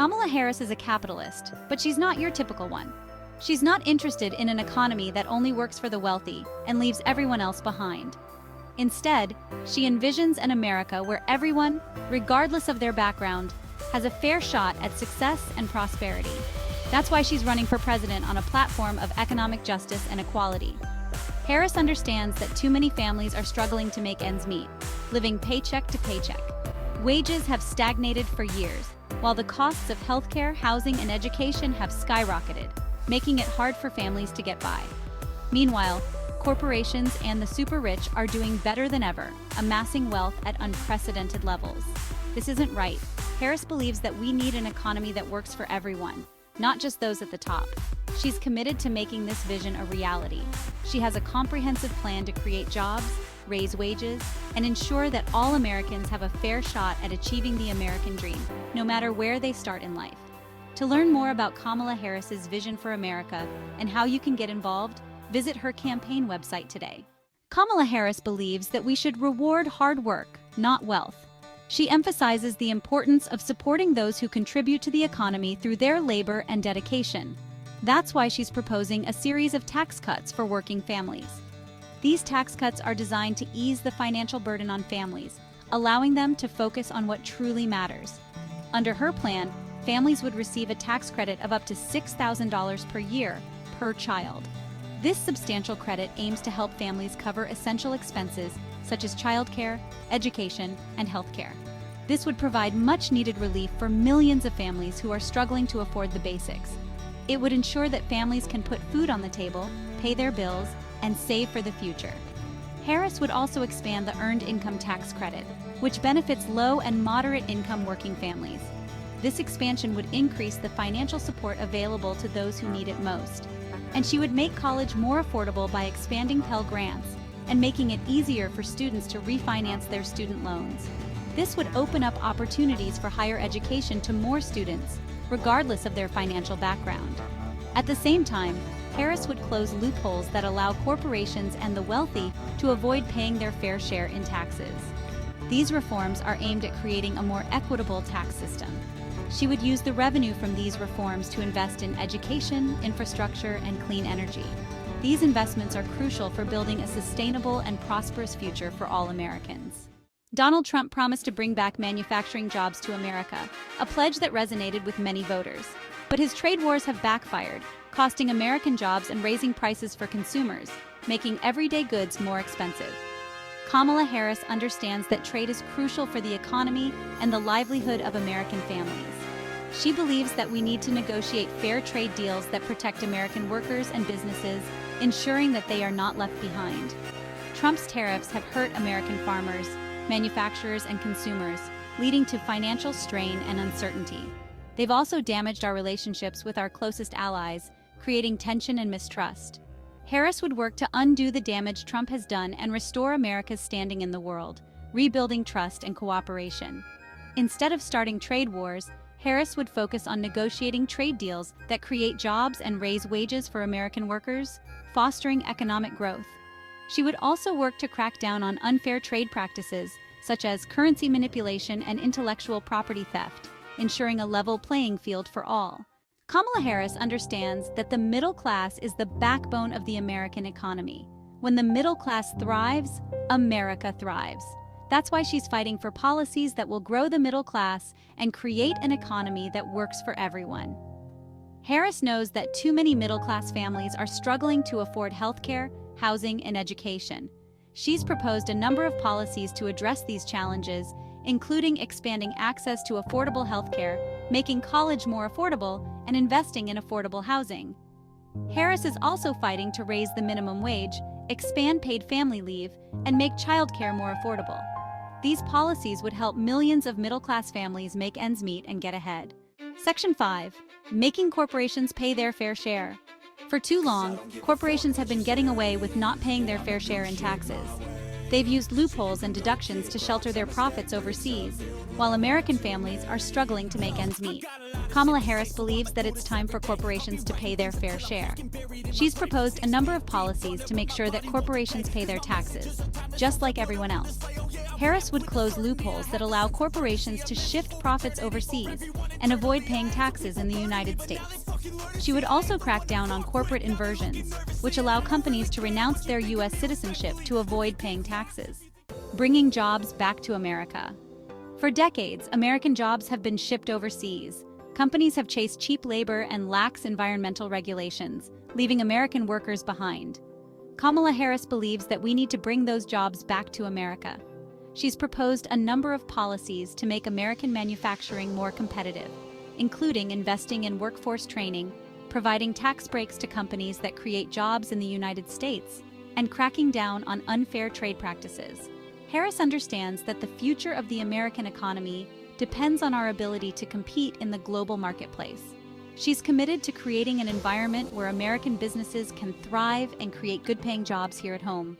Kamala Harris is a capitalist, but she's not your typical one. She's not interested in an economy that only works for the wealthy and leaves everyone else behind. Instead, she envisions an America where everyone, regardless of their background, has a fair shot at success and prosperity. That's why she's running for president on a platform of economic justice and equality. Harris understands that too many families are struggling to make ends meet, living paycheck to paycheck. Wages have stagnated for years, while the costs of healthcare, housing, and education have skyrocketed, making it hard for families to get by. Meanwhile, corporations and the super rich are doing better than ever, amassing wealth at unprecedented levels. This isn't right. Harris believes that we need an economy that works for everyone, not just those at the top. She's committed to making this vision a reality. She has a comprehensive plan to create jobs, raise wages, and ensure that all Americans have a fair shot at achieving the American dream, no matter where they start in life. To learn more about Kamala Harris's vision for America and how you can get involved, visit her campaign website today. Kamala Harris believes that we should reward hard work, not wealth. She emphasizes the importance of supporting those who contribute to the economy through their labor and dedication. That's why she's proposing a series of tax cuts for working families. These tax cuts are designed to ease the financial burden on families, allowing them to focus on what truly matters. Under her plan, families would receive a tax credit of up to $6,000 per year per child. This substantial credit aims to help families cover essential expenses such as childcare, education, and healthcare. This would provide much-needed relief for millions of families who are struggling to afford the basics. It would ensure that families can put food on the table, pay their bills, and save for the future. Harris would also expand the Earned Income Tax Credit, which benefits low and moderate-income working families. This expansion would increase the financial support available to those who need it most. And she would make college more affordable by expanding Pell Grants and making it easier for students to refinance their student loans. This would open up opportunities for higher education to more students, regardless of their financial background. At the same time, Harris would close loopholes that allow corporations and the wealthy to avoid paying their fair share in taxes. These reforms are aimed at creating a more equitable tax system. She would use the revenue from these reforms to invest in education, infrastructure, and clean energy. These investments are crucial for building a sustainable and prosperous future for all Americans. Donald Trump promised to bring back manufacturing jobs to America, a pledge that resonated with many voters. But his trade wars have backfired, costing American jobs and raising prices for consumers, making everyday goods more expensive. Kamala Harris understands that trade is crucial for the economy and the livelihood of American families. She believes that we need to negotiate fair trade deals that protect American workers and businesses, ensuring that they are not left behind. Trump's tariffs have hurt American farmers, manufacturers, and consumers, leading to financial strain and uncertainty. They've also damaged our relationships with our closest allies, creating tension and mistrust. Harris would work to undo the damage Trump has done and restore America's standing in the world, rebuilding trust and cooperation. Instead of starting trade wars, Harris would focus on negotiating trade deals that create jobs and raise wages for American workers, fostering economic growth. She would also work to crack down on unfair trade practices, such as currency manipulation and intellectual property theft, ensuring a level playing field for all. Kamala Harris understands that the middle class is the backbone of the American economy. When the middle class thrives, America thrives. That's why she's fighting for policies that will grow the middle class and create an economy that works for everyone. Harris knows that too many middle-class families are struggling to afford healthcare, housing, and education. She's proposed a number of policies to address these challenges, including expanding access to affordable healthcare, making college more affordable, and investing in affordable housing. Harris is also fighting to raise the minimum wage, expand paid family leave, and make childcare more affordable. These policies would help millions of middle-class families make ends meet and get ahead. Section 5. Making corporations pay their fair share. For too long, corporations have been getting away with not paying their fair share in taxes. They've used loopholes and deductions to shelter their profits overseas, while American families are struggling to make ends meet. Kamala Harris believes that it's time for corporations to pay their fair share. She's proposed a number of policies to make sure that corporations pay their taxes, just like everyone else. Harris would close loopholes that allow corporations to shift profits overseas and avoid paying taxes in the United States. She would also crack down on corporate inversions, which allow companies to renounce their U.S. citizenship to avoid paying taxes. Bringing jobs back to America. For decades, American jobs have been shipped overseas. Companies have chased cheap labor and lax environmental regulations, leaving American workers behind. Kamala Harris believes that we need to bring those jobs back to America. She's proposed a number of policies to make American manufacturing more competitive, including investing in workforce training, providing tax breaks to companies that create jobs in the United States, and cracking down on unfair trade practices. Harris understands that the future of the American economy depends on our ability to compete in the global marketplace. She's committed to creating an environment where American businesses can thrive and create good-paying jobs here at home.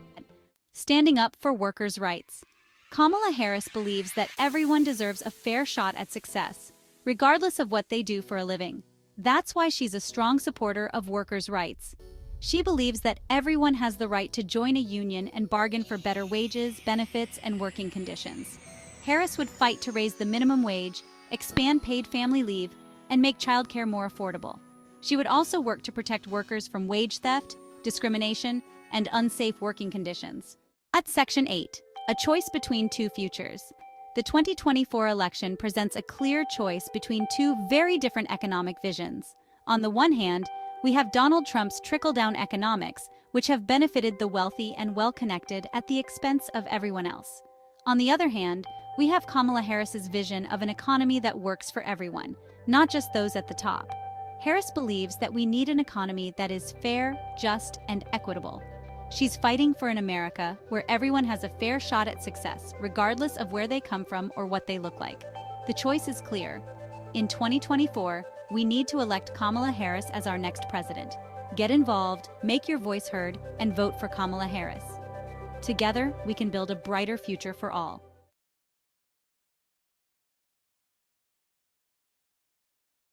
Standing up for workers' rights. Kamala Harris believes that everyone deserves a fair shot at success, regardless of what they do for a living. That's why she's a strong supporter of workers' rights. She believes that everyone has the right to join a union and bargain for better wages, benefits, and working conditions. Harris would fight to raise the minimum wage, expand paid family leave, and make childcare more affordable. She would also work to protect workers from wage theft, discrimination, and unsafe working conditions. At Section 8, a choice between two futures. The 2024 election presents a clear choice between two very different economic visions. On the one hand, we have Donald Trump's trickle-down economics, which have benefited the wealthy and well-connected at the expense of everyone else. On the other hand, we have Kamala Harris's vision of an economy that works for everyone, not just those at the top. Harris believes that we need an economy that is fair, just, and equitable. She's fighting for an America where everyone has a fair shot at success, regardless of where they come from or what they look like. The choice is clear. In 2024, we need to elect Kamala Harris as our next president. Get involved, make your voice heard, and vote for Kamala Harris. Together, we can build a brighter future for all.